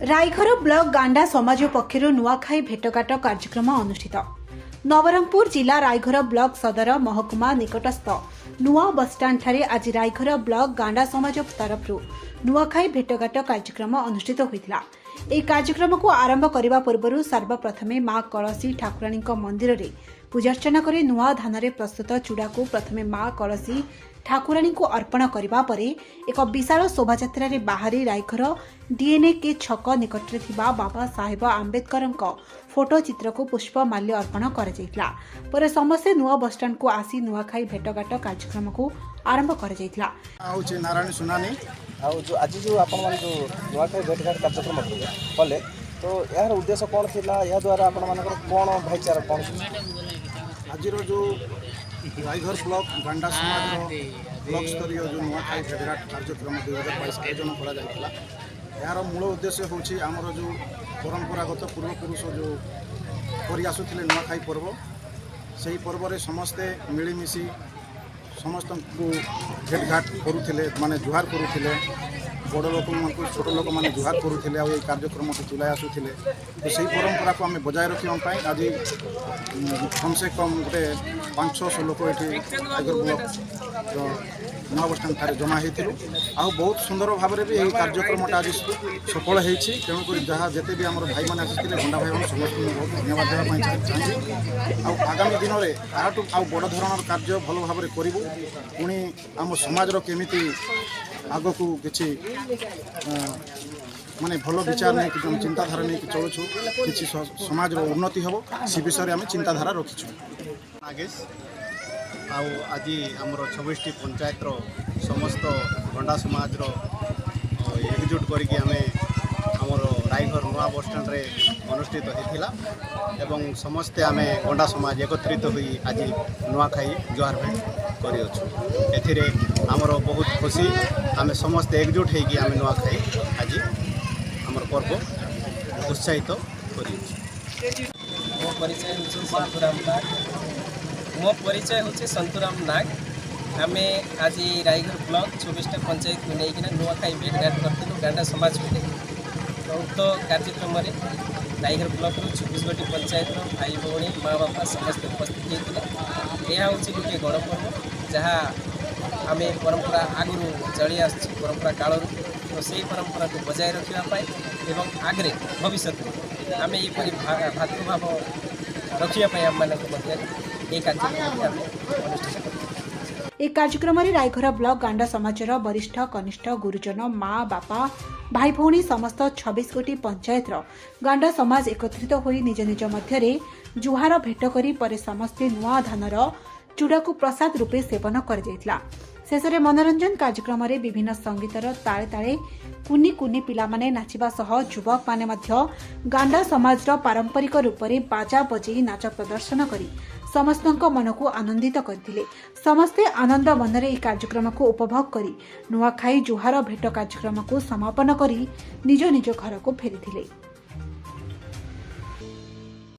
रायघर block गांडा समाज पक्षर नुआखाई भेटघाट कार्यक्रम अनुष्ठित। नवरंगपुर जिला रायघर ब्लॉक सदर महकुमा निकटस्थ नुआ बसस्टाण्ड ठारे आज रायघर ब्लॉक गांडा समाज तरफ नुआखाई भेटघाट कार्यक्रम अनुष्ठित होता। ଏହି କାର୍ଯ୍ୟକ୍ରମକୁ ଆରମ୍ଭ କରିବା ପୂର୍ବରୁ ସର୍ବପ୍ରଥମେ ମା କଳସୀ ଠାକୁରାଣୀଙ୍କ ମନ୍ଦିରରେ ପୂଜାର୍ଚ୍ଚନା କରି ନୂଆ ଧାନରେ ପ୍ରସ୍ତୁତ ଚୁଡ଼ାକୁ ପ୍ରଥମେ ମା କଳସୀ ଠାକୁରାଣୀଙ୍କୁ ଅର୍ପଣ କରିବା ପରେ ଏକ ବିଶାଳ ଶୋଭାଯାତ୍ରାରେ ବାହାରି ରାୟଘର ଡିଏନ୍ଏ ଛକ ନିକଟରେ ଥିବା ବାବା ସାହେବ ଆମ୍ବେଦକରଙ୍କ ଫଟୋ ଚିତ୍ରକୁ ପୁଷ୍ପମାଲ୍ୟ ଅର୍ପଣ କରାଯାଇଥିଲା। ପରେ ସମସ୍ତେ ନୂଆ ବସଷ୍ଟାଣ୍ଡକୁ ଆସି ନୂଆଖାଇ ଭେଟଘାଟ କାର୍ଯ୍ୟକ୍ରମକୁ ଆରମ୍ଭ କରାଯାଇଥିଲା। जो आज जो आपण मान जो नुआखाई भेटघाट कार्यक्रम कले तो यार उद्देश्य कौन थिला या द्वारा आपण मानकर कौन भाईचारा कौन आज जो रायघर ब्लॉक गांडा समाज ब्लॉक स्तरीय जो नुआखाई भेटघाट कार्यक्रम 2022 आयोजन करा जायतिला। यार मूल उद्देश्य होची हमर जो परंपरागत पूर्वपुरुष जो करि आसुथिले नुआखाई पर्व सही पर्व रे समस्ते मिलीमिशी समस्त को भेटघाट करुले माने जुहार करुले बड़ लोक छोट लोक मैंने जुहार करुले आ कार्यक्रम को चलाई आसुले। तो सही परंपरा को आम बजाय रखापी आज कम से कम गोटे 500 लोक ये रायघर ब्लॉक नूआ बसस्टाण्ड ठारे जमा होती आ बहुत सुंदर भाव में भी यही कार्यक्रमटा आज सफल होती। तेणुक जहाँ जिते भी आम भाई मैंने आसी गंडा भाई मैंने समस्त बहुत धन्यवाद देवाई चाहिए। आगामी दिन में आठू आउ बड़ धरण कार्य भल भाव में करूँ पुणी आम समाज केमिति आग को किसी माने भल विचार नहीं कि चिंताधारा नहीं कि चलुँ कि समाज उन्नति हम से विषय में चिंताधारा रखीचु। नागेश आज आमर 26टी पंचायत समस्त गंडा समाज एकजुट करके आम रायघर नुआ बसस्टाण्ड रे अनुष्ठित होता एवं समस्ते आम गंडा समाज एकत्रित हुई आज नुआखाई जुहार भेट कर आमर बहुत खुशी आम समस्ते एकजुट होगी आम नुआखाई आज आमर पर्व उत्साहित मो परिचय हूँ संतुराम नाग। आम आज रायघर ब्लॉक 24टा पंचायत को लेकिन नुआखाई भेटघाट करूँ गांडा समाज को तो उक्त कार्यक्रम रायघर ब्लॉक 24 गोटी पंचायत भाई भौणी माँ बापा समस्त उपस्थित होते। यह हूँ गोटे गणपर्व जहाँ आम परंपरा आगु चली आस परंपरा काल तो से परंपरा को बजाय रखापी एवं आगे भविष्य में आम यपरी भातृभाव रखापी आम कार्यक्रम में रायघर ब्लॉक गांडा समाजर वरिष्ठ कनिष्ठ गुरुजन माँ बापा भाई भौणी समस्त 26 गोटी पंचायत गांडा समाज एकत्रित होई निज निज मध्य जुहार भेट करी परे समस्ते नुआ धानर चूड़ा को प्रसाद रूपे सेवन कर शेष में मनोरंजन कार्यक्रम में विभिन्न संगीतर ताले ताले कुनी कुनी पिला माने नाचिबा सह युवक माने मध्य गांडा समाज पारंपरिक रूप से बाजा बजई नाच प्रदर्शन करी समस्तों मन को आनंदित करथिले। समस्ते आनंद मन रे कार्यक्रम को उपभोग करी नुआखाई जुहार भेट कार्यक्रम को समापन करी निज निज घर को फेरिथिले।